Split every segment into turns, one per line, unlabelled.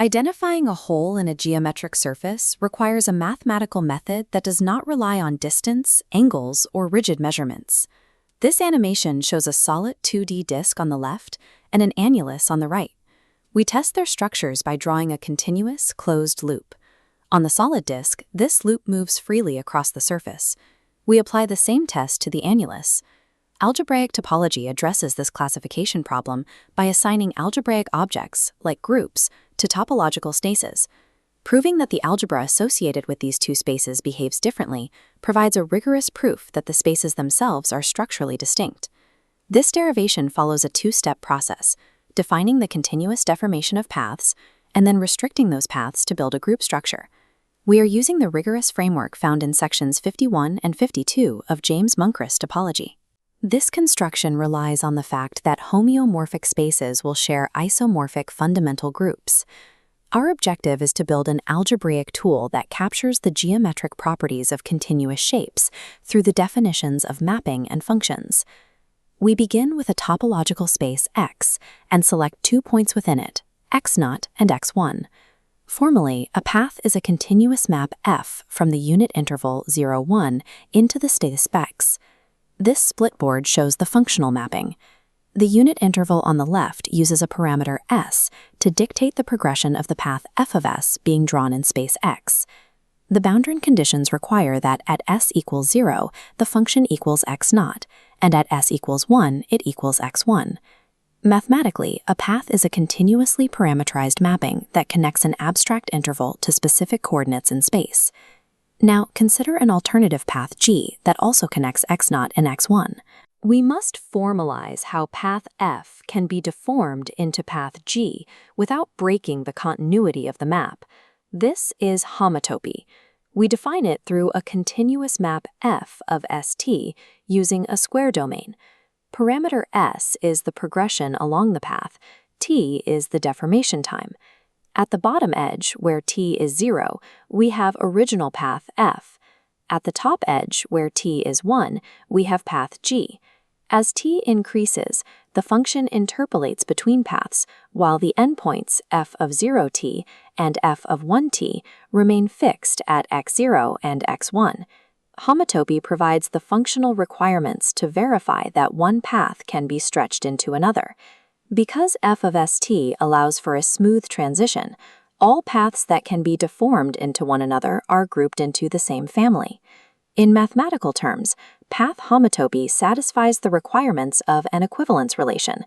Identifying a hole in a geometric surface requires a mathematical method that does not rely on distance, angles, or rigid measurements. This animation shows a solid 2D disk on the left and an annulus on the right. We test their structures by drawing a continuous, closed loop. On the solid disk, this loop moves freely across the surface. We apply the same test to the annulus. Algebraic topology addresses this classification problem by assigning algebraic objects, like groups, to topological spaces. Proving that the algebra associated with these two spaces behaves differently provides a rigorous proof that the spaces themselves are structurally distinct. This derivation follows a two-step process, defining the continuous deformation of paths and then restricting those paths to build a group structure. We are using the rigorous framework found in sections 51 and 52 of James Munkres Topology. This construction relies on the fact that homeomorphic spaces will share isomorphic fundamental groups. Our objective is to build an algebraic tool that captures the geometric properties of continuous shapes through the definitions of mapping and functions. We begin with a topological space X and select 2 points within it, x0 and x1. Formally, a path is a continuous map F from the unit interval 0, 1 into the space X. This splitboard shows the functional mapping. The unit interval on the left uses a parameter s to dictate the progression of the path f of s being drawn in space X. The boundary conditions require that at s equals 0, the function equals x0, and at s equals 1, it equals x1. Mathematically, a path is a continuously parameterized mapping that connects an abstract interval to specific coordinates in space. Now, consider an alternative path G that also connects x0 and x1. We must formalize how path F can be deformed into path G without breaking the continuity of the map. This is homotopy. We define it through a continuous map F of ST using a square domain. Parameter S is the progression along the path, T is the deformation time. At the bottom edge, where t is 0, we have original path f. At the top edge, where t is 1, we have path g. As t increases, the function interpolates between paths, while the endpoints f of 0t and f of 1t remain fixed at x0 and x1. Homotopy provides the functional requirements to verify that one path can be stretched into another. Because f of st allows for a smooth transition, all paths that can be deformed into one another are grouped into the same family. In mathematical terms, path homotopy satisfies the requirements of an equivalence relation.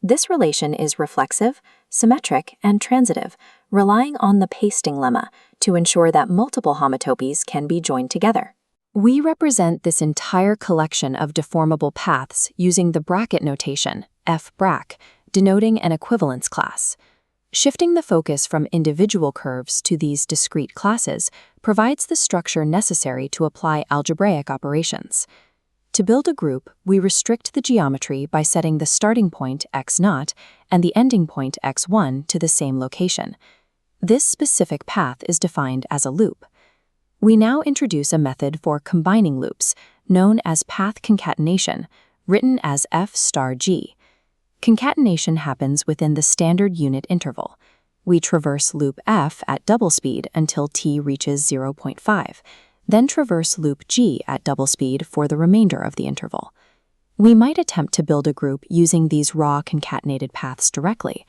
This relation is reflexive, symmetric, and transitive, relying on the pasting lemma to ensure that multiple homotopies can be joined together. We represent this entire collection of deformable paths using the bracket notation, f-brac, denoting an equivalence class. Shifting the focus from individual curves to these discrete classes provides the structure necessary to apply algebraic operations. To build a group, we restrict the geometry by setting the starting point x0 and the ending point x1 to the same location. This specific path is defined as a loop. We now introduce a method for combining loops, known as path concatenation, written as f star g. Concatenation happens within the standard unit interval. We traverse loop f at double speed until t reaches 0.5, then traverse loop g at double speed for the remainder of the interval. We might attempt to build a group using these raw concatenated paths directly.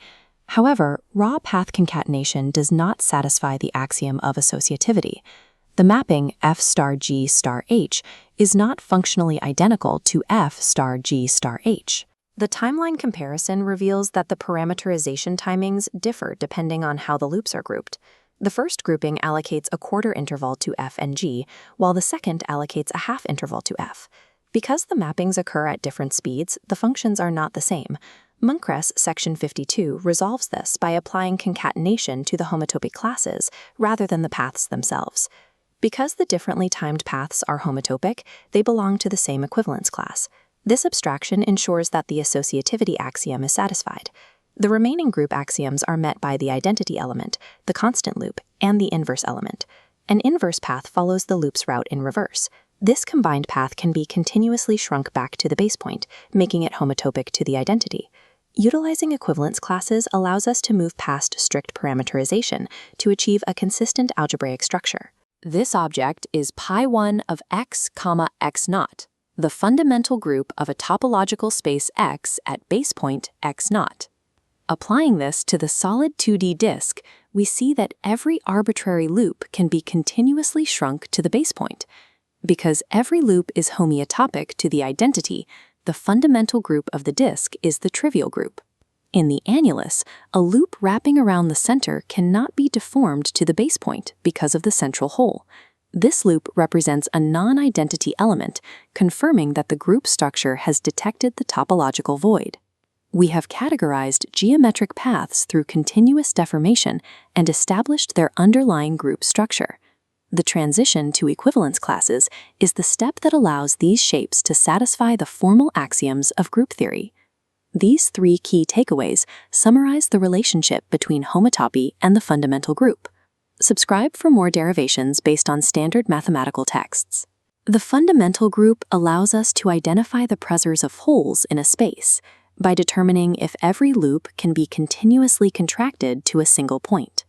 However, raw path concatenation does not satisfy the axiom of associativity. The mapping f star g star h is not functionally identical to f star g star h. The timeline comparison reveals that the parameterization timings differ depending on how the loops are grouped. The first grouping allocates a quarter interval to f and g, while the second allocates a half interval to f. Because the mappings occur at different speeds, the functions are not the same. Munkres section 52 resolves this by applying concatenation to the homotopy classes rather than the paths themselves. Because the differently timed paths are homotopic, they belong to the same equivalence class. This abstraction ensures that the associativity axiom is satisfied. The remaining group axioms are met by the identity element, the constant loop, and the inverse element. An inverse path follows the loop's route in reverse. This combined path can be continuously shrunk back to the base point, making it homotopic to the identity. Utilizing equivalence classes allows us to move past strict parameterization to achieve a consistent algebraic structure. This object is pi1 of x, x naught, the fundamental group of a topological space X at base point x naught. Applying this to the solid 2D disk, we see that every arbitrary loop can be continuously shrunk to the base point. Because every loop is homeotopic to the identity, the fundamental group of the disk is the trivial group. In the annulus, a loop wrapping around the center cannot be deformed to the base point because of the central hole. This loop represents a non-identity element, confirming that the group structure has detected the topological void. We have categorized geometric paths through continuous deformation and established their underlying group structure. The transition to equivalence classes is the step that allows these shapes to satisfy the formal axioms of group theory. These three key takeaways summarize the relationship between homotopy and the fundamental group. Subscribe for more derivations based on standard mathematical texts. The fundamental group allows us to identify the preserves of holes in a space by determining if every loop can be continuously contracted to a single point.